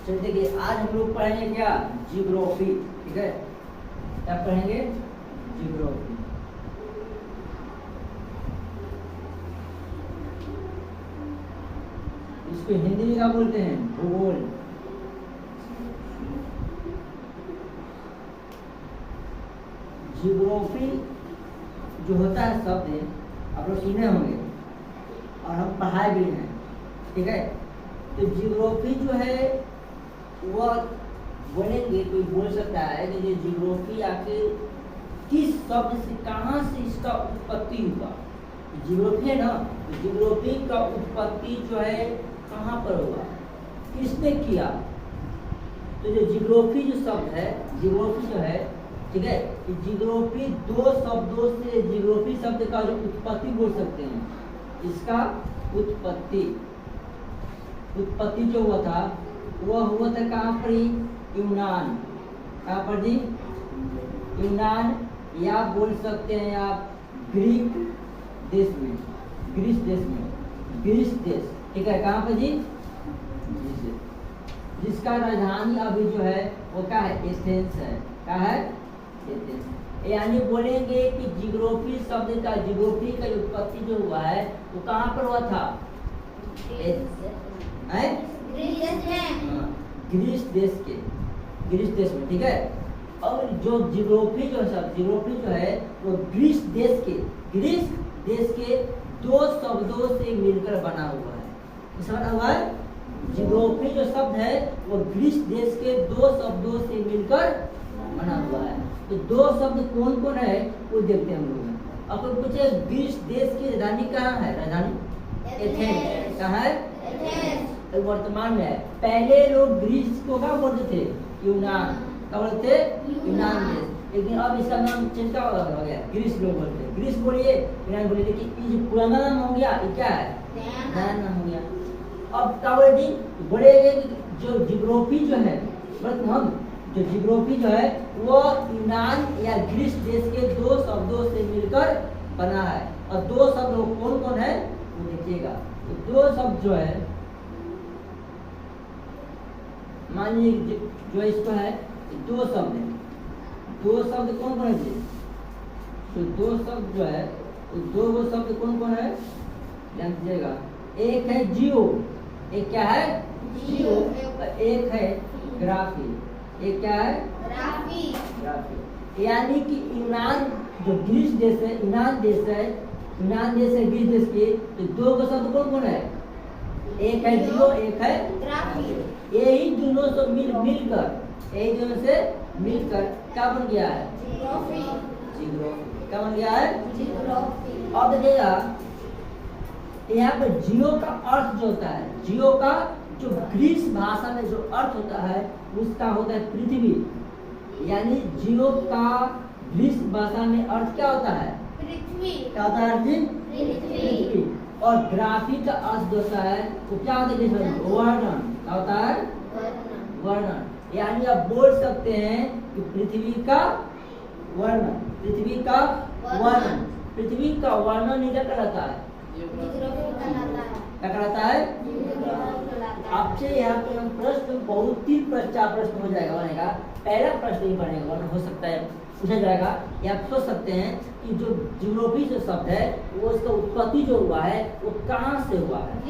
चलिए देखिए, आज हम लोग पढ़ेंगे क्या, जियोग्राफी। ठीक है, क्या पढ़ेंगे, जियोग्राफी। इसको हिंदी में क्या बोलते हैं, भूगोल। जियोग्राफी जो होता है शब्द आप लोग सुने होंगे और हम पढ़ाए भी हैं। ठीक है, तो जियोग्राफी जो है वह बोलेंगे, कोई बोल सकता है कि ये जियोग्राफी आखिर किस शब्द से, कहाँ से इसका उत्पत्ति हुआ। जियोग्राफी है ना, तो जियोग्राफी का उत्पत्ति जो है कहाँ पर हुआ, किसने किया। तो जो जियोग्राफी जो शब्द है, जियोग्राफी जो है, ठीक है, जियोग्राफी दो शब्दों से जियोग्राफी शब्द का जो उत्पत्ति बोल सकते हैं। इसका उत्पत्ति जो हुआ था वह हुआ था कहाँ पर ही, यूनान। कहाँ पर जी, यूनान, या बोल सकते हैं आप ग्रीक देश में, ग्रीस देश में, ग्रीस देश। ठीक है, कहाँ पर जी, जिसका राजधानी अभी जो है वो क्या है, एथेंस है। क्या है, एथेंस। यानी बोलेंगे कि जियोग्राफी शब्द का, जियोग्राफी का उत्पत्ति जो हुआ है वो कहाँ पर हुआ था, ग्रीस देश के, ग्रीस देश में। ठीक है, और जो जियोग्राफी जो है, जियोग्राफी जो है वो ग्रीस देश के दो शब्दों से मिलकर बना हुआ है। समझ हुआ है, जियोग्राफी जो शब्द है वो ग्रीस देश के दो शब्दों से मिलकर बना हुआ है। तो दो शब्द कौन कौन है वो देखते हैं हम लोग। अब कोई पूछे ग्रीस देश की राजधानी कहाँ है, राजधानी एथेंस। कहाँ है, तो वर्तमान में है। पहले लोग ग्रीस को क्या बोलते थे, यूनान। क्या बोलते थे, यूनान देश। लेकिन अब इसका नाम चेंज क्या हो गया, ग्रीस लोग बोलते हैं। ग्रीस बोलिए, यूनान बोलिए, लेकिन ये पुराना नाम हो गया, ये क्या है, नया नाम हो गया। अब क्या बोलेंगे कि जो जियोग्राफी जो है, हम जो जियोग्राफी जो है वो यूनान या ग्रीस देश के दो शब्दों से मिलकर बना है। और दो शब्द कौन कौन है वो देखिएगा। तो दो शब्द जो है, मान लीजिए जो इसको है, दो शब्द है, दो शब्द कौन कौन है, तो दो शब्द जो है, तो दो शब्द कौन कौन है ध्यान दीजिएगा। एक है जियो, एक क्या है, जियो, और एक है ग्राफी। एक क्या है, ग्राफी। यानी कि यूनान जो ग्रीस देश है, यूनान देश है, यूनान देश है ग्रीस देश के, तो दो का शब्द कौन कौन है, एक है जियो, एक है ग्राफी। यही दोनों से मिलकर, यही दोनों से मिलकर क्या बन गया है, जियोग्राफी। क्या बन गया है, जियोग्राफी। अब देखिएगा यहाँ पर जियो का अर्थ जो होता है, जियो का जो ग्रीस भाषा में जो अर्थ होता है उसका होता है पृथ्वी। यानी जियो का ग्रीस भाषा में अर्थ क्या होता है, पृथ्वी। क्या होता है जी, पृथ्वी। और ग्राफी का अर्थ जो होता है वो क्या होता है, वर्णन। क्या होता है, वर्णन। यानी आप बोल सकते हैं कि पृथ्वी का वर्णन, पृथ्वी का वर्णन, पृथ्वी का वर्णन क्या कहलाता है, क्या कहलाता है। आपसे यहाँ पे हम प्रश्न बहुत 3 प्रश्न 4 प्रश्न हो जाएगा, बनेगा। पहला प्रश्न ही बनेगा, वरना हो सकता है पूछा जाएगा। या आप सोच सकते हैं कि जो जियोग्राफी जो शब्द है वो उसका उत्पत्ति जो हुआ है वो कहाँ से हुआ है,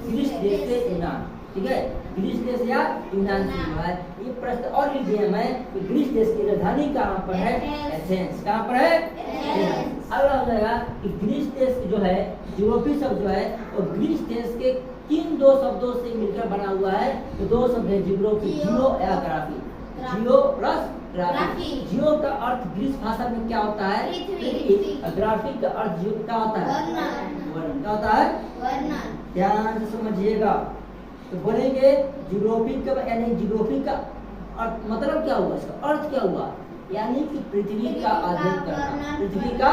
ग्रीस देश से यूनान। ठीक है, ग्रीस देश या यूनान से हुआ है। ये प्रश्न और भी गेम है कि ग्रीस देश की राजधानी कहाँ पर है, एथेंस। कहाँ पर है, एथेंस। अगला हो जाएगा कि ग्रीस देश जो है, जियोग्राफी शब्द जो है वो ग्रीस देश के किन दो शब्दों से मिलकर बना हुआ है। तो दो शब्द है जियोग्राफी, जियो या ग्राफी। जियो प्लस ग्राफी। जियो का अर्थ ग्रीस भाषा में क्या होता है, पृथ्वी। ग्राफी का अर्थ जियो क्या होता है, वर्णन। क्या होता है, वर्णन। ध्यान से समझिएगा। तो बोलेंगे जियोग्राफी का, यानी जियोग्राफी का अर्थ मतलब क्या हुआ, इसका अर्थ क्या हुआ, यानी कि पृथ्वी का अध्ययन करना, पृथ्वी का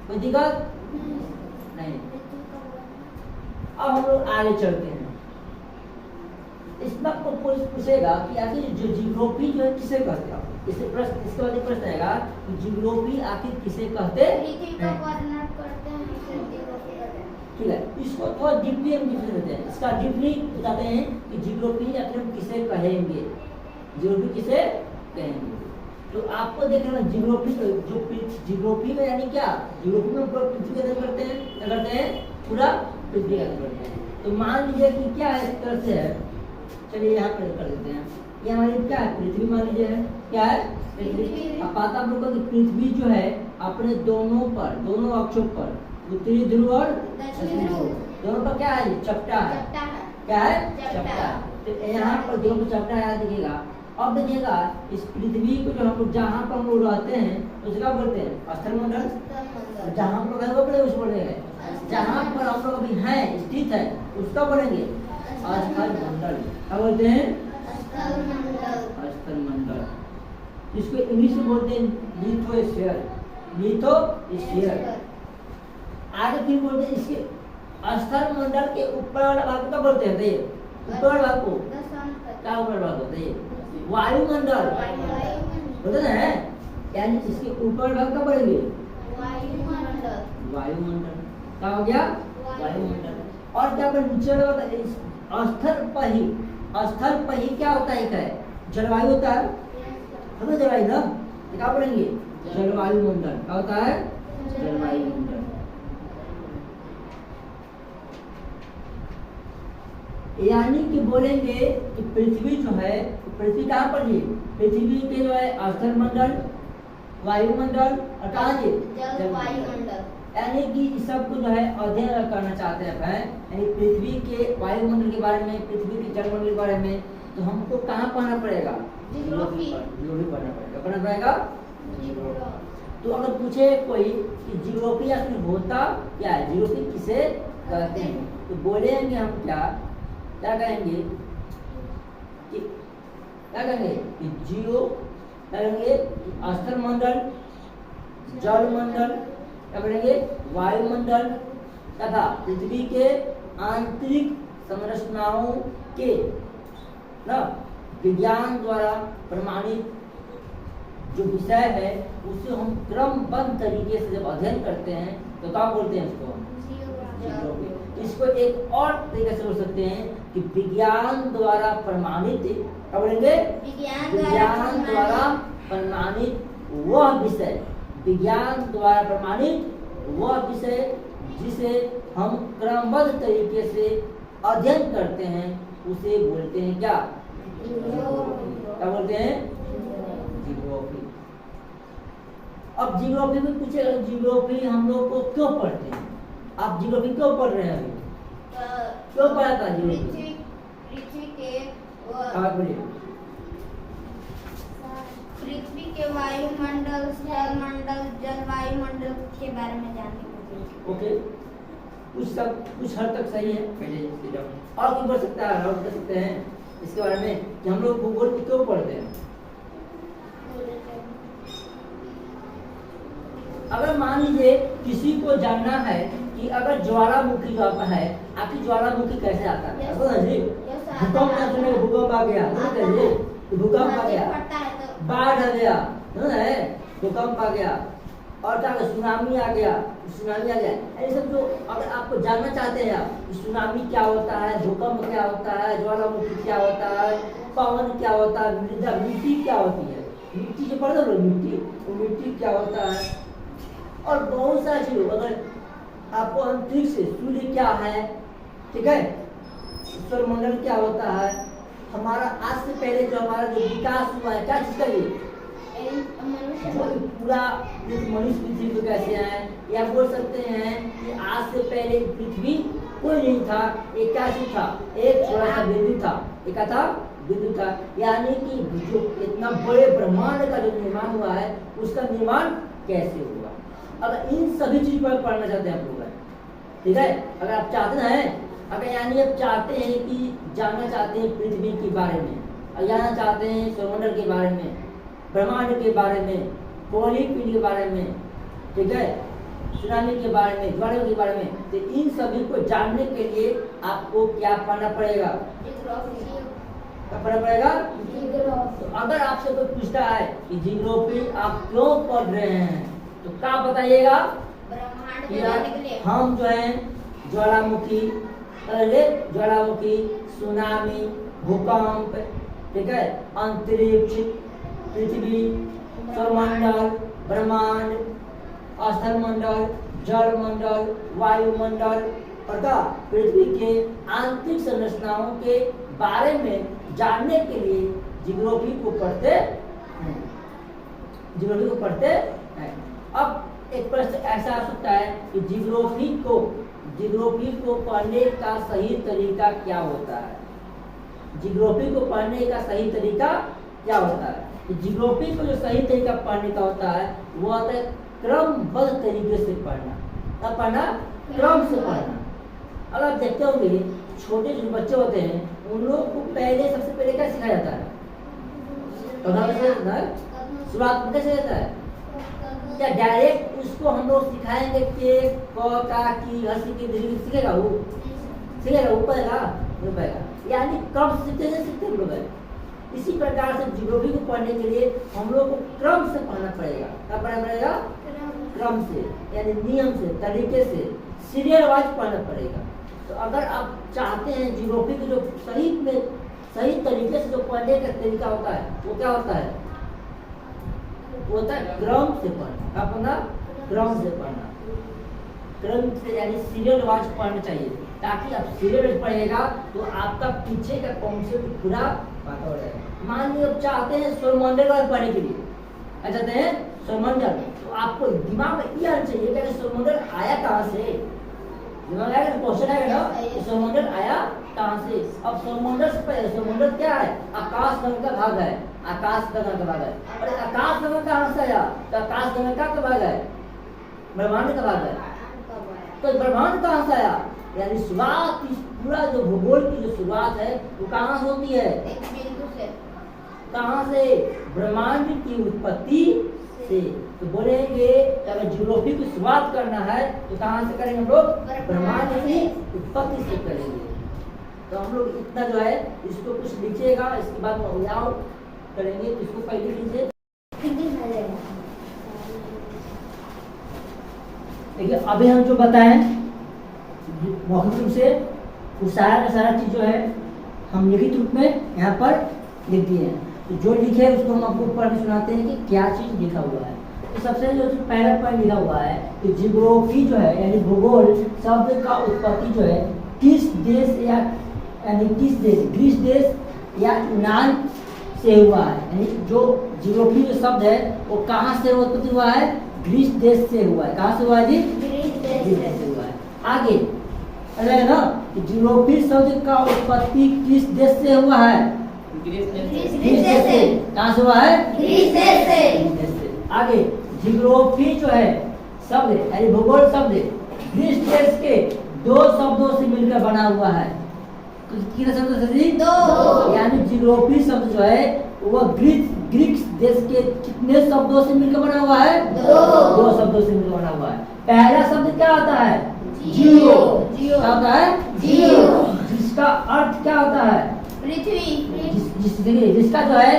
पृथ्वी का नहीं। अब हम लोग आगे चलते हैं। इसमें आपको पूछेगा कि आखिर जो जियोग्राफी जो है किसे कहते हैं। इससे प्रश्न, इसके बाद प्रश्न आएगा कि जियोग्राफी आखिर किसे कहते हैं। ठीक है, इसको थोड़ा डीपली हम डिफरेंस देते हैं। इसका डीपली बताते हैं कि जियोग्राफी आखिर हम किसे कहेंगे, जियोग्राफी किसे कहेंगे। तो आपको देखना जियोग्राफी जो जियोग्राफी में यानी क्या, जियोग्राफी में पूरा पृथ्वी का अध्ययन करते हैं, क्या करते हैं, पूरा पृथ्वी का अध्ययन करते हैं। तो मान लीजिए कि क्या है, इस तरह से है, चलिए यहाँ पर कर देते हैं, ये हमारी क्या है, पृथ्वी मान लीजिए है, क्या है, पृथ्वी। अब बात आप लोगों की पृथ्वी जो है अपने दोनों पर, दोनों अक्षों पर, उत्तरी ध्रुव और दक्षिणी ध्रुव, दोनों पर क्या है, चपटा है, क्या है, चपटा। तो यहाँ पर दोनों चपटा है दिखेगा। अब देखिएगा इस पृथ्वी को जो हम लोग जहाँ पर हम लोग रहते हैं उसका बोलते हैं स्थल मंडल, जहाँ हम लोग है वो बोले उस बोलेंगे, जहाँ पर हम लोग अभी हैं स्थित है उसका बोलेंगे स्थल मंडल, क्या बोलते हैं, स्थल मंडल। इसको इंग्लिश में बोलते हैं लिथोस्फीयर, लिथोस्फीयर। आगे फिर बोलते हैं इसके स्थल मंडल के ऊपर वाला भाग को क्या बोलते हैं, बताइए, ऊपर वाला भाग को क्या ऊपर भाग होता है, वायुमंडल बोलते हैं, यानी इसके ऊपर भाग का बोलेंगे वायुमंडल, वायुमंडल क्या हो गया, वायुमंडल। और क्या बोले नीचे वाला स्थल पर ही, स्थल पर ही क्या होता है, जलवायु होता है, हमें जलवायु ना, क्या बोलेंगे, जलवायु मंडल, क्या होता है, जलवायु मंडल। यानी कि बोलेंगे कि पृथ्वी जो है, पृथ्वी कहाँ पर जी, पृथ्वी के जो है स्थल मंडल, वायुमंडल और कहाँ जी, जलवायुमंडल। यानी कि इस सब को जो है अध्ययन करना चाहते हैं, यानी पृथ्वी के वायुमंडल के बारे में, पृथ्वी के जलमंडल के बारे में, तो हमको कहाँ पढ़ना पड़ेगा, जियोग्राफी पढ़ना पड़ेगा। तो अगर पूछे कोई कि जियोग्राफी आखिर होता क्या है, जियोग्राफी किसे कहते हैं, तो बोलेंगे हम क्या कहेंगे कि जियो कहेंगे स्थल मंडल, जल मंडल, क्या बोलेंगे, वायुमंडल तथा पृथ्वी के आंतरिक संरचनाओं के ना विज्ञान द्वारा प्रमाणित जो विषय है उसे हम क्रमबद्ध तरीके से जब अध्ययन करते हैं तो क्या बोलते हैं उसको, इसको एक और तरीके से बोल सकते हैं कि विज्ञान द्वारा प्रमाणित, क्या बोलेंगे, विज्ञान द्वारा प्रमाणित वह विषय, विज्ञान द्वारा प्रमाणित वह विषय जिसे हम क्रमबद्ध तरीके से अध्ययन करते हैं उसे बोलते हैं क्या, क्या बोलते हैं, जियोग्राफी। अब जियोग्राफी में पूछे, जियोग्राफी हम लोग को क्यों पढ़ते हैं, आप जियोग्राफी क्यों पढ़ रहे हैं अभी, क्यों पढ़ा था जियोग्राफी, पृथ्वी के पृथ्वी के वायुमंडल, स्थलमंडल, जलवायुमंडल के बारे में जानने को। ओके, कुछ हद तक सही है, पहले और क्यों पढ़ सकता है, और कर सकते हैं इसके बारे में कि हम लोग भूगोल को क्यों पढ़ते हैं। अगर मान लीजिए किसी को जानना है कि अगर ज्वालामुखी जो आता है, आखिर ज्वालामुखी कैसे आता है, भूकंप कैसे, भूकंप आ गया, भूकंप आ गया, बाढ़ आ गया, भूकंप आ गया, और क्या सुनामी आ गया, सुनामी आ गया, ये सब जो अगर आपको जानना चाहते हैं आप, सुनामी क्या होता है, भूकंप क्या होता है, ज्वालामुखी क्या होता है, पवन क्या होता है, मृदा, मिट्टी क्या होती है, मिट्टी जो पढ़ दो मिट्टी, वो मिट्टी क्या होता है, और बहुत सारी चीज। अगर आपको अंतरिक्ष से सूर्य क्या है, ठीक है, सौरमंडल क्या होता है, हमारा आज से पहले जो हमारा जो विकास हुआ है क्या चीज का, पूरा मनुष्य पृथ्वी पे कैसे आए, या बोल सकते हैं कि आज से पहले पृथ्वी कोई नहीं था, एक क्या चीज था, एक छोटा सा बिंदु था, एक क्या था, बिंदु था। यानी कि जो इतना बड़े ब्रह्मांड का जो निर्माण हुआ है उसका निर्माण कैसे हुआ। अगर इन सभी चीज पर पढ़ना चाहते हैं आप लोग, ठीक है, अगर आप चाहते हैं, अगर यानी आप चाहते हैं कि जानना चाहते हैं पृथ्वी के बारे में, और जानना चाहते हैं सौरमंडल के बारे में, ब्रह्मांड के बारे में, खगोलीय पिंड के बारे में, ठीक है, सुनामी के बारे में, ज्वालामुखी के बारे में, तो इन सभी को जानने के लिए आपको क्या पढ़ना पड़ेगा, क्या पढ़ना पड़ेगा। तो अगर आपसे कोई पूछता है कि जियोग्राफी आप क्यों पढ़ रहे हैं तो क्या बताइएगा, हम जो है ज्वालामुखी, अरे ज्वालामुखी, सुनामी, भूकंप, ठीक है, अंतरिक्ष, पृथ्वी, सौरमंडल, ब्रह्मांड, स्थलमंडल, जलमंडल, वायुमंडल और पृथ्वी के आंतरिक संरचनाओं के बारे में जानने के लिए जियोग्राफी को पढ़ते हैं। जियोग्राफी को पढ़ते हैं। अब एक प्रश्न ऐसा आ सकता है कि जियोग्राफी को पढ़ने का सही तरीका क्या होता है? जियोग्राफी को पढ़ने का सही तरीका क्या होता है? जियोग्राफी को जो सही तरीका पढ़ने का होता है वो होता है क्रमबद्ध तरीके से पढ़ना। अब पढ़ना क्रम से पढ़ना। अब आप देखते होंगे छोटे जो बच्चे होते हैं उन लोगों को सबसे पहले क्या सिखाया जाता है? शुरुआत में कैसे जाता है? क्या डायरेक्ट उसको हम लोग सिखाएंगे कि क का की हंसी की दीर्घ सीखेगा? वो सीखेगा? वो पाएगा यानी क्रम सीखते हम लोग है। इसी प्रकार से जियोग्राफी को पढ़ने के लिए हम लोग को क्रम से पढ़ना पड़ेगा। क्या पढ़ना पड़ेगा? क्रम से, यानी नियम से, तरीके से, सीरियल वाइज पढ़ना पड़ेगा। तो अगर आप चाहते हैं जियोग्राफी को जो सही तरीके से जो पढ़ने का तरीका होता है वो क्या होता है? वो होता है क्रम से पढ़ना। क्या पढ़ना? क्रम से पढ़ना। क्रम से यानी सीरियल वाइज पढ़ना चाहिए, ताकि आप सीरियल वाइज पढ़ेगा तो आपका पीछे का कॉन्सेप्ट पूरा पता हो जाएगा। मान लीजिए आप चाहते हैं सौरमंडल वाइज पढ़ने के लिए, चाहते हैं सौरमंडल, तो आपको दिमाग में ये आना चाहिए कि सौरमंडल आया कहाँ से? दिमाग आएगा, क्वेश्चन आएगा ना, सौरमंडल आया कहाँ से? अब सौरमंडल से पहले सौरमंडल क्या है? आकाश गंगा का भाग है। आकाश गंगा का भाग है। और आकाश गंगा कहाँ से आया? तो आकाश गंगा का भाग है, ब्रह्मांड का भाग है। तो ब्रह्मांड कहाँ से आया? यानी शुरुआत, पूरा जो भूगोल की जो शुरुआत है वो कहाँ से होती है? एक बिंदु से। कहाँ से? ब्रह्मांड की उत्पत्ति से। तो बोलेंगे अगर जियोग्राफी की शुरुआत करना है तो कहाँ से करेंगे हम लोग? ब्रह्मांड की उत्पत्ति से करेंगे। तो हम लोग इतना जो है इसको कुछ लिखिएगा, इसके बाद में करेंगे। तो इसको पहले लीजिए। देखिए अभी हम जो बताएं मौखिक रूप से वो सारा चीज जो है हम लिखित रूप में यहाँ पर लिख दिए हैं। तो जो लिखे है उसको हम आपको पढ़ के सुनाते हैं कि क्या चीज लिखा हुआ है। तो सबसे जो पहला पॉइंट लिखा हुआ है कि जियोग्राफी जो है यानी भूगोल शब्द का उत्पत्ति जो है किस देश यानी किस देश, ग्रीस देश या यूनान से हुआ है। यानी जो जियोग्राफी जो शब्द है वो कहाँ से उत्पत्ति हुआ है? ग्रीस देश से हुआ है। कहाँ से हुआ है जी? ग्रीस देश से हुआ है। आगे है ना, जियोग्राफी शब्द का उत्पत्ति किस देश से हुआ है? ग्रीस देश से। कहाँ से हुआ है? ग्रीस देश से। आगे जियोग्राफी जो है शब्द यानी भूगोल शब्द ग्रीस देश के दो शब्दों से मिलकर बना हुआ है। कितने शब्दों से जी? दो। यानी जियोग्राफी शब्द जो है वो ग्रीक देश के कितने शब्दों से मिलकर बना हुआ है? दो शब्दों से मिलकर बना हुआ है। पहला शब्द क्या होता है? जियो। क्या होता है? जियो। जिसका अर्थ क्या होता है? पृथ्वी। जिसका जो है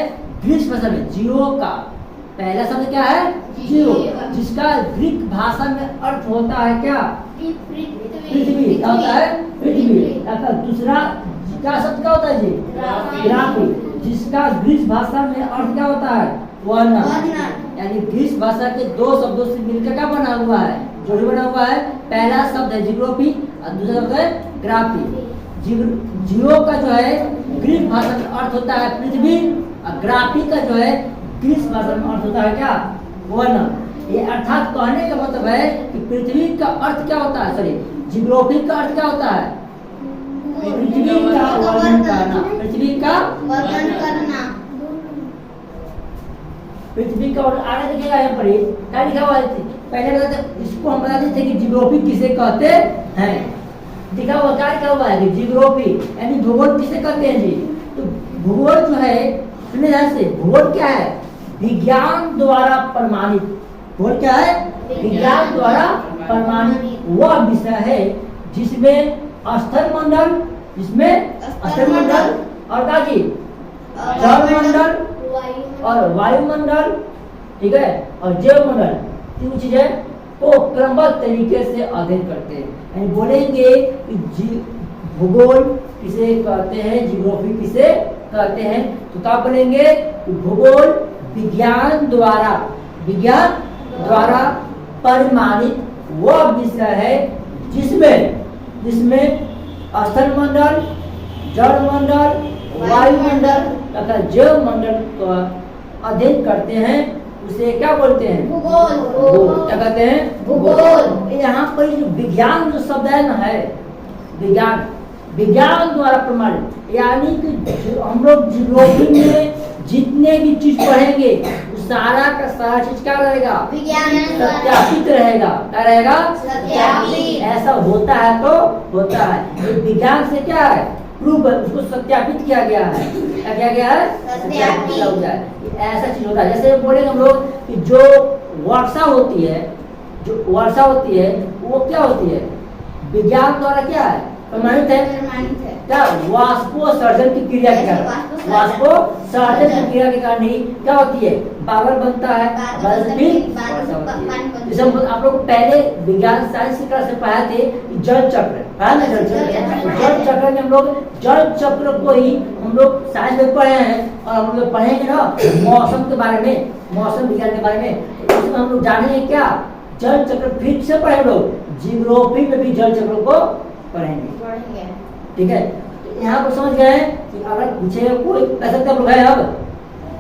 ग्रीक भाषा में जियो का पहला शब्द क्या है? जियो। जिसका ग्रीक भाषा में अर्थ होता है क्या? पृथ्वी। क्या होता है? पृथ्वी। दूसरा क्या शब्द क्या होता है जी? ग्राफी। जिसका ग्रीक भाषा में अर्थ क्या होता है? वर्णन। यानी ग्रीक भाषा के दो शब्दों से मिलकर क्या बना हुआ है? जोड़ी बना हुआ है। पहला शब्द है जियोग्राफी और दूसरा शब्द है ग्राफी। जियो का जो है ग्रीक भाषा में अर्थ होता है पृथ्वी और ग्राफी का जो है ग्रीक भाषा में अर्थ होता है क्या? वर्णन। ये अर्थात कहने का मतलब है कि पृथ्वी का अर्थ क्या होता है? सॉरी, जियोग्राफी का अर्थ क्या होता है? पृथ्वी का वर्णन करना। पृथ्वी का वर्णन करना। पृथ्वी का वर्णन आगे देखिएगा यहाँ पर क्या लिखा हुआ है? पहले बताते इसको हम बताते थे कि जियोग्राफी किसे कहते हैं। लिखा हुआ क्या लिखा हुआ है कि जियोग्राफी यानी भूगोल किसे कहते हैं जी? तो भूगोल जो है सुनिए ध्यान से, भूगोल क्या है? विज्ञान द्वारा प्रमाणित। भूगोल क्या है? विज्ञान द्वारा प्रमाणित वह विषय है जिसमें स्थलमंडल, और क्या जी? जलमंडल और वायुमंडल, ठीक है, और जैवमंडल, तीन चीजें को क्रमबद्ध तरीके से अध्ययन करते हैं। यानी बोलेंगे कि भूगोल किसे कहते हैं, जियोग्राफी किसे कहते हैं, तो क्या बोलेंगे? भूगोल विज्ञान द्वारा परिमाणित वह विषय है जिसमें स्थल मंडल, जल मंडल, वायुमंडल तथा जैव मंडल का अध्ययन करते हैं, उसे क्या बोलते हैं? भूगोल। क्या कहते हैं? भूगोल। यहाँ पर जो विज्ञान जो शब्द है ना, है विज्ञान द्वारा प्रमाणित, यानी कि हम लोग जियोग्राफी में जितने भी चीज पढ़ेंगे सारा का सारा चीज क्या रहेगा? सत्यापित रहेगा। क्या रहेगा? सत्यापित। ऐसा होता है तो होता है, ये विज्ञान से क्या है? प्रूफ है, उसको सत्यापित किया गया है। क्या किया गया है? सत्यापित किया गया है। ऐसा चीज होता है। जैसे बोलेंगे हम लोग कि जो वर्षा होती है वो क्या होती है? विज्ञान द्वारा क्या है? प्रमाणित है। क्या? वाष्पोत्सर्जन की क्रिया के कारण, वाष्पोत्सर्जन की क्रिया के कारण ही क्या होती है? बादल बनता है, बादल से फिर वर्षा होती है। जैसे आप लोग पहले विज्ञान साइंस की क्लास में पढ़ाए थे जल चक्र, जल चक्र में हम लोग जल चक्र को ही हम लोग साइंस में पढ़े हैं, और हम लोग पढ़ेंगे ना मौसम के बारे में, मौसम विज्ञान के बारे में, उसमें हम लोग जानेंगे क्या? जल चक्र फिर से पढ़े लोग, जियोग्राफी में भी जल चक्र को पढ़ेंगे। ठीक है, तो यहाँ पर समझ गए कि अगर पूछेगा कोई ऐसा क्या लोग है, अब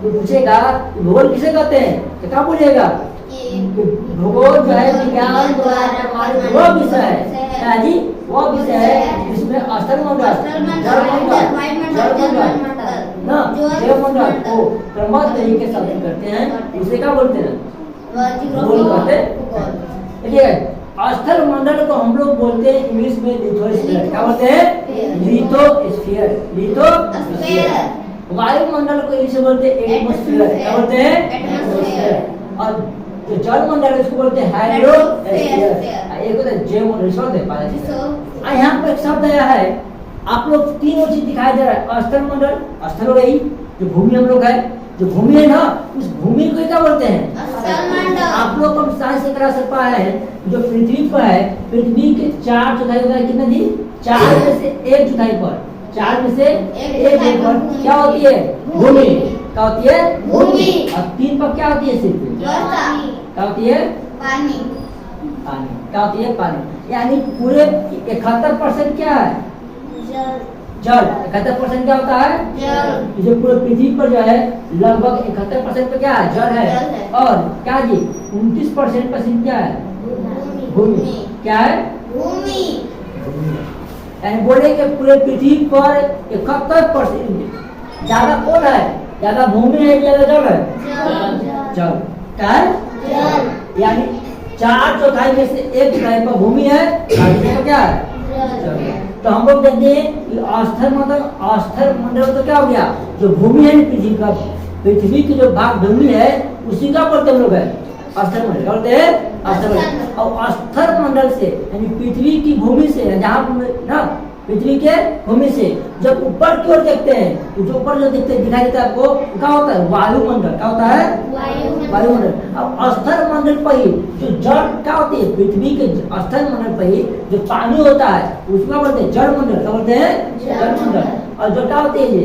तो पूछेगा भूगोल किसे कहते हैं, तो क्या बोलिएगा? भूगोल जो है विज्ञान द्वारा प्रमाणित वह विषय है, जी वह विषय है जिसमें स्थल मंडल, जल मंडल को क्रमबद्ध तरीके से अध्ययन करते हैं, उसे क्या बोलते हैं? भूगोल कहते हैं। ठीक है, स्थल मंडल को हम लोग बोलते हैं इंग्लिश में लिथोस्फीयर। क्या बोलते हैं? लिथोस्फीयर। वायुमंडल को इंग्लिश में बोलते हैं एटमॉस्फेयर। क्या बोलते हैं? एटमॉस्फेयर। और जो जल मंडल है उसको बोलते हैं हाइड्रोस्फीयर। एक होता है जैव मंडल। यहाँ पर एक शब्द आया है, आप लोग तीनों चीज दिखाई दे रहा है। स्थल मंडल, स्थल हो गई जो भूमि हम लोग है, जो भूमि है ना, उस भूमि को क्या बोलते हैं? आप लोग को साइंस की तरह से पढ़ा है, जो पृथ्वी पर है, पृथ्वी के 4 चौथाई होता है, कितना जी? 4 में से 1 चौथाई पर, 4 में से 1 पर क्या होती है? भूमि। क्या होती है? भूमि। और 3 पर क्या होती है? सिर्फ क्या होती है? पानी। क्या होती है? पानी। यानी पूरे 71% क्या है? जल। 71% क्या होता है? जल। जो पूरे पृथ्वी पर जो है लगभग 71% पे क्या है? जल है। और क्या जी 29% क्या है? भूमि। क्या है? भूमि। यानी बोले कि पूरे पृथ्वी पर 71% ज्यादा कौन है? ज्यादा भूमि है, ज्यादा जल है? जल। क्या है? जल। यानी 4 चौथाई में से 1 चौथाई पर भूमि है, बाकी क्या है? जल। तो हम लोग देखते हैं कि स्थल मंडल तो क्या हो गया? जो भूमि है पृथ्वी की जो भाग भूमि है उसी का बोलते हम लोग है स्थल मंडल। क्या बोलते हैं? स्थल मंडल। और स्थल मंडल से यानी पृथ्वी की भूमि से, जहाँ ना पृथ्वी के भूमि से जब ऊपर की ओर देखते हैं तो जो ऊपर जो देखते हैं दिखाई देता है आपको, क्या होता है? वायुमंडल। क्या होता है? वायुमंडल। अब स्थल मंडल पर ही जो जल क्या होती है? पृथ्वी के स्थल मंडल पर ही जो पानी होता है उसको बोलते हैं जल मंडल। क्या बोलते हैं? जल मंडल। और जो क्या होती है ये,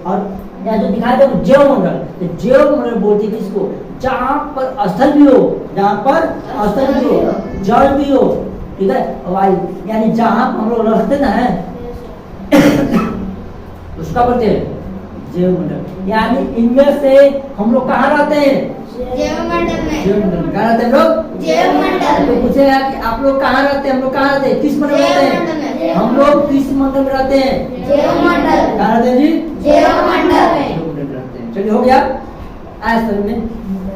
और यहाँ जो दिखाई दे जैव मंडल, तो जैव मंडल बोलते हैं किसको? जहाँ पर स्थल भी हो, जहाँ पर स्थल भी हो, जल भी हो, ठीक है, वायु, यानी जहाँ हम लोग रहते ना है उसका बोलते हैं जैव मंडल। यानी इनमें से हम लोग कहाँ रहते हैं? जैव मंडल में। जैव मंडल कहाँ रहते हैं लोग? जैव मंडल। तो पूछेगा कि आप लोग कहाँ रहते हैं? हम लोग कहाँ रहते हैं? किस मंडल में रहते हैं? हम लोग किस मंडल में रहते हैं? जैव मंडल। कहाँ रहते हैं जी? जैव मंडल में रहते हैं। चलिए हो गया आज समझ में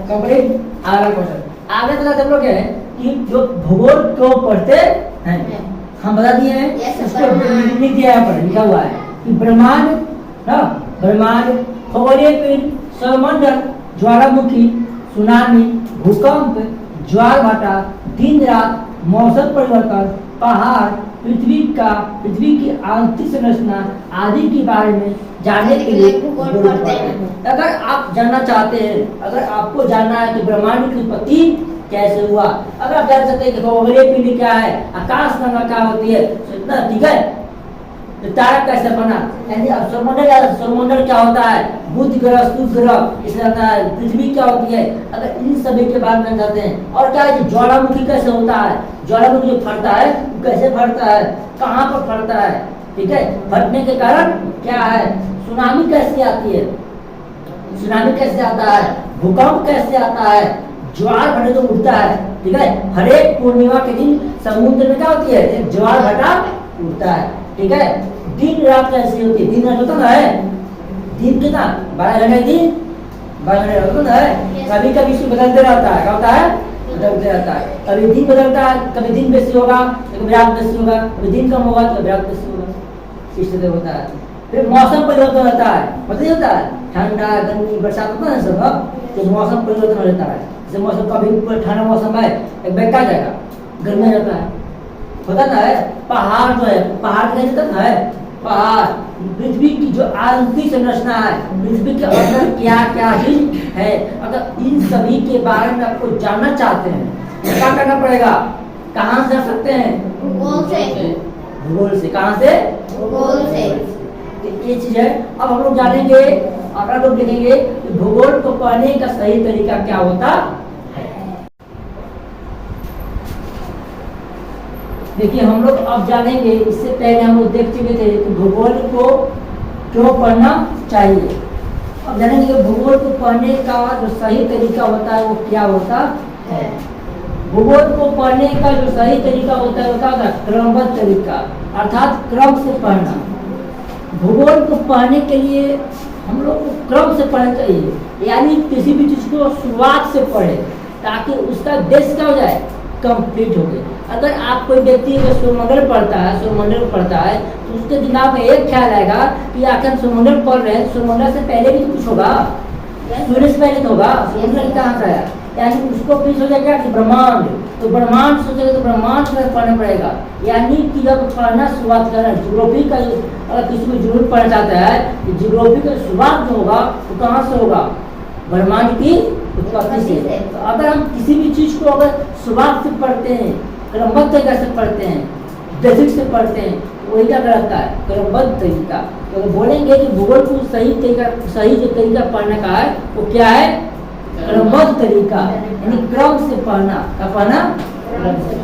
कंप्लीट। आगे क्वेश्चन आगे तक हम लोग है कि जो भूगोल क्यों पढ़ते हैं हम बता दिए हैं। उसको लिख दिया यहाँ पर लिखा हुआ है कि ब्रह्मांड ना, ब्रह्मांड, खगोलीय पिंड, सौरमंडल, ज्वालामुखी, सुनामी, भूकंप, ज्वार भाटा, दिन रात, मौसम परिवर्तन, पहाड़, पृथ्वी की आंतरिक संरचना आदि के बारे में जानने के लिए भूगोल पढ़ते हैं। अगर आप जानना चाहते हैं, अगर आपको जानना है कि ब्रह्मांड की उत्पत्ति कैसे हुआ। अगर आप जान सकते हैं कि खगोलीय पिंड क्या है, आकाश गंगा क्या होती है, इतना ठीक है। तो तारा कैसे बना, यानी अब सौरमंडल क्या होता है, बुध ग्रह, शुक्र ग्रह, इसलिए आता है पृथ्वी क्या होती है, अगर इन सभी के बारे में जाते हैं। और क्या है, ज्वालामुखी कैसे होता है, ज्वालामुखी जो फटता है कैसे फटता है, कहाँ पर फटता है, ठीक है। फटने के कारण क्या है, सुनामी कैसे आती है, सुनामी कैसे आता है, भूकंप कैसे आता है, ज्वार भाटा जो उठता है, ठीक है। हर एक पूर्णिमा के दिन समुद्र में क्या होती है, एक ज्वार भाटा उठता है, ठीक है। दिन रात कैसी होती है, दिन रात होता ना है, दिन कितना 12 घंटे दिन, 12 घंटे होता ना है। कभी कभी इसको बदलते रहता है, क्या होता है, बदलते रहता है। कभी दिन बदलता है, कभी दिन बेसी होगा, कभी रात बेसी होगा, कभी दिन कम होगा तो कभी रात बेसी होगा, इस तरह होता है। फिर मौसम परिवर्तन रहता है, मतलब होता है ठंडा गर्मी बरसात होता है सब, तो मौसम परिवर्तन रहता है। जैसे मौसम कभी ठंडा मौसम है, एक बेका जाएगा, गर्मी रहता है, होता ना है। पहाड़ जो है, पहाड़ कैसे होता है, पहाड़ पृथ्वी की जो आंतरिक संरचना है, पृथ्वी के अंदर क्या क्या चीज है, अगर इन सभी के बारे में आपको जानना चाहते हैं तो क्या करना पड़ेगा, कहाँ से सकते हैं, भूगोल से, भूगोल से, कहाँ से, भूगोल से। ये चीज है। अब हम लोग जानेंगे, आप लोग देखेंगे कि भूगोल को पढ़ने का सही तरीका क्या होता है। देखिए हम लोग अब जानेंगे, इससे पहले हम लोग देख चुके थे कि भूगोल को क्यों पढ़ना चाहिए। अब जानेंगे कि भूगोल को पढ़ने का जो सही तरीका होता है वो क्या होता है। भूगोल को पढ़ने का जो सही तरीका होता है वो क्या होता है, क्रमबद्ध तरीका, अर्थात क्रम से पढ़ना। भूगोल को पढ़ने के लिए हम लोग को क्रम से पढ़ना चाहिए, यानी किसी भी चीज को शुरुआत से पढ़े ताकि उसका बेस क्या हो जाए, कंप्लीट हो गए। अगर आप कोई व्यक्ति सूर्यमंडल पढ़ता है, सूर्यमंडल पढ़ता है तो उसके दिमाग में एक ख्याल आएगा कि आखिर सूर्यमंडल पढ़ रहे हैं, सूर्यमंडल से पहले भी तो कुछ होगा, सूर्य से पहले तो होगा, सूर्यमंडल कहाँ से आया, यानी उसको फिर सोचेगा कि ब्रह्मांड, तो ब्रह्मांड सोचेगा तो ब्रह्मांड से पढ़ना पड़ेगा। यानी कि जब पढ़ना शुरुआत करना, ज्योग्राफी का अगर किसी को जरूर पढ़ना चाहता है तो ज्योग्राफी का शुरुआत जो होगा वो कहाँ से होगा, ब्रह्मांड की उत्पत्ति से। तो अगर हम किसी भी चीज को अगर शुरुआत से पढ़ते हैं, क्रमबद्ध तरीके से पढ़ते हैं, बेसिक से पढ़ते हैं, वही क्या रहता है, क्रमबद्ध तरीका। तो अगर बोलेंगे कि भूगोल को सही तरीका, सही जो तरीका पढ़ने का है वो क्या है, क्रमबद्ध तरीका, यानी क्रम से पढ़ना, क्या पढ़ना, क्रम से।